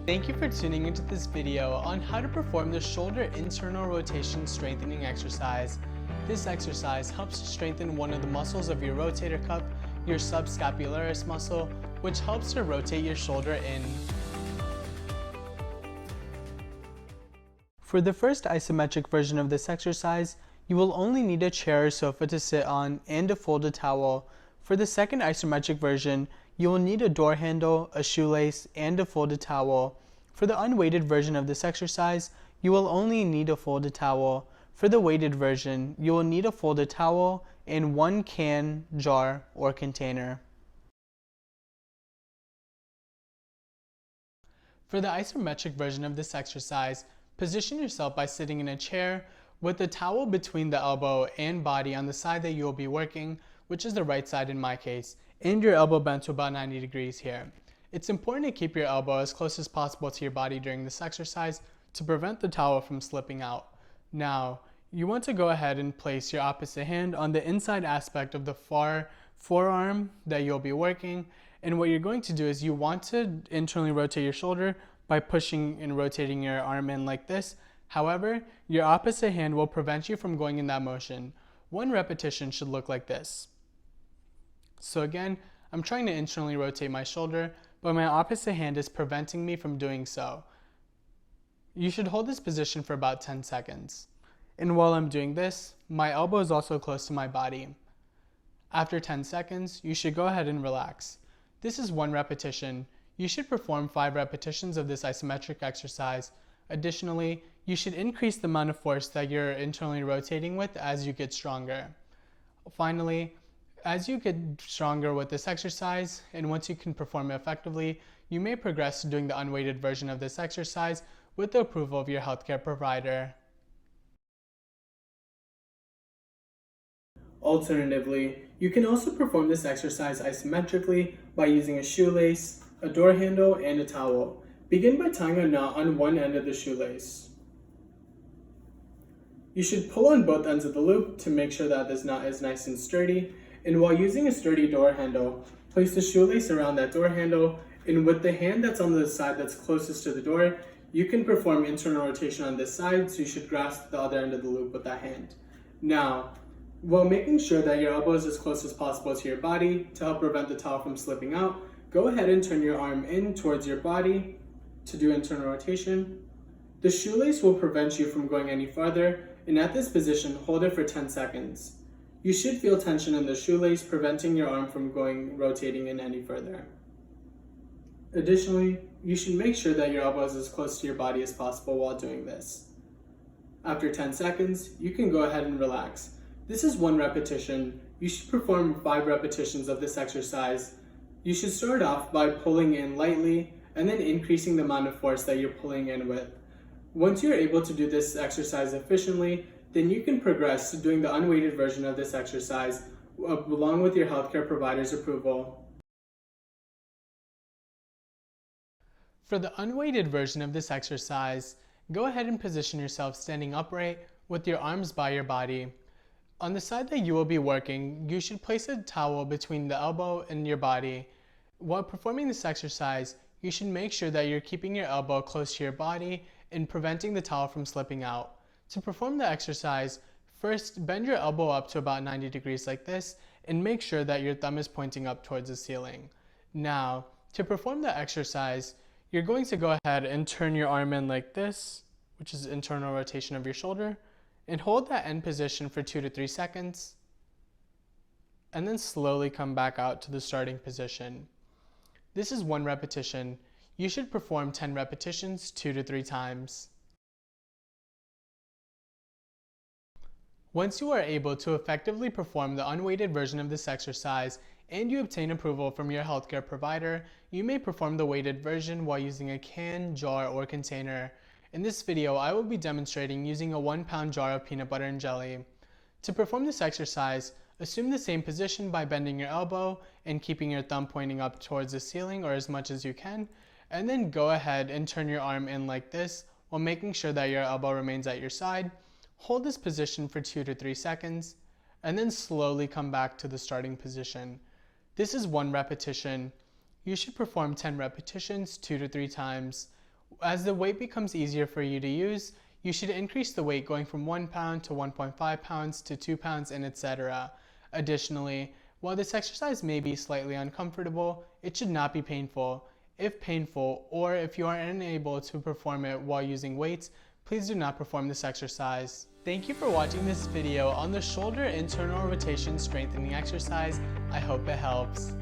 Thank you for tuning into this video on how to perform the shoulder internal rotation strengthening exercise. This exercise helps to strengthen one of the muscles of your rotator cuff, your subscapularis muscle, which helps to rotate your shoulder in. For the first isometric version of this exercise, you will only need a chair or sofa to sit on and a folded towel. For the second isometric version, you will need a door handle, a shoelace, and a folded towel. For the unweighted version of this exercise, you will only need a folded towel. For the weighted version, you will need a folded towel and one can, jar, or container. For the isometric version of this exercise, position yourself by sitting in a chair with the towel between the elbow and body on the side that you will be working, which is the right side in my case, and your elbow bent to about 90 degrees here. It's important to keep your elbow as close as possible to your body during this exercise to prevent the towel from slipping out. Now, you want to go ahead and place your opposite hand on the inside aspect of the far forearm that you'll be working, and what you're going to do is you want to internally rotate your shoulder by pushing and rotating your arm in like this. However, your opposite hand will prevent you from going in that motion. One repetition should look like this. So again, I'm trying to internally rotate my shoulder, but my opposite hand is preventing me from doing so. You should hold this position for about 10 seconds. And while I'm doing this, my elbow is also close to my body. After 10 seconds, you should go ahead and relax. This is one repetition. You should perform 5 repetitions of this isometric exercise. Additionally, you should increase the amount of force that you're internally rotating with as you get stronger. Finally, as you get stronger with this exercise, and once you can perform it effectively, you may progress to doing the unweighted version of this exercise with the approval of your healthcare provider. Alternatively, you can also perform this exercise isometrically by using a shoelace, a door handle, and a towel. Begin by tying a knot on one end of the shoelace. You should pull on both ends of the loop to make sure that this knot is nice and sturdy. And while using a sturdy door handle, place the shoelace around that door handle, and with the hand that's on the side that's closest to the door, you can perform internal rotation on this side, so you should grasp the other end of the loop with that hand. Now, while making sure that your elbow is as close as possible to your body to help prevent the towel from slipping out, go ahead and turn your arm in towards your body to do internal rotation. The shoelace will prevent you from going any farther, and at this position, hold it for 10 seconds. You should feel tension in the shoelace, preventing your arm from rotating in any further. Additionally, you should make sure that your elbow is as close to your body as possible while doing this. After 10 seconds, you can go ahead and relax. This is one repetition. You should perform 5 repetitions of this exercise. You should start off by pulling in lightly and then increasing the amount of force that you're pulling in with. Once you're able to do this exercise efficiently, then you can progress to doing the unweighted version of this exercise along with your healthcare provider's approval. For the unweighted version of this exercise, go ahead and position yourself standing upright with your arms by your body. On the side that you will be working, you should place a towel between the elbow and your body. While performing this exercise, you should make sure that you're keeping your elbow close to your body and preventing the towel from slipping out. To perform the exercise, first bend your elbow up to about 90 degrees like this and make sure that your thumb is pointing up towards the ceiling. Now, to perform the exercise, you're going to go ahead and turn your arm in like this, which is internal rotation of your shoulder, and hold that end position for 2 to 3 seconds, and then slowly come back out to the starting position. This is one repetition. You should perform 10 repetitions 2 to 3 times. Once you are able to effectively perform the unweighted version of this exercise and you obtain approval from your healthcare provider, you may perform the weighted version while using a can, jar, or container. In this video, I will be demonstrating using a 1-pound jar of peanut butter and jelly. To perform this exercise, assume the same position by bending your elbow and keeping your thumb pointing up towards the ceiling or as much as you can, and then go ahead and turn your arm in like this while making sure that your elbow remains at your side. Hold this position for 2 to 3 seconds, and then slowly come back to the starting position. This is one repetition. You should perform 10 repetitions 2 to 3 times. As the weight becomes easier for you to use, you should increase the weight going from 1 pound to 1.5 pounds to 2 pounds and etc. Additionally, while this exercise may be slightly uncomfortable, it should not be painful. If painful, or if you are unable to perform it while using weights, please do not perform this exercise. Thank you for watching this video on the shoulder internal rotation strengthening exercise. I hope it helps.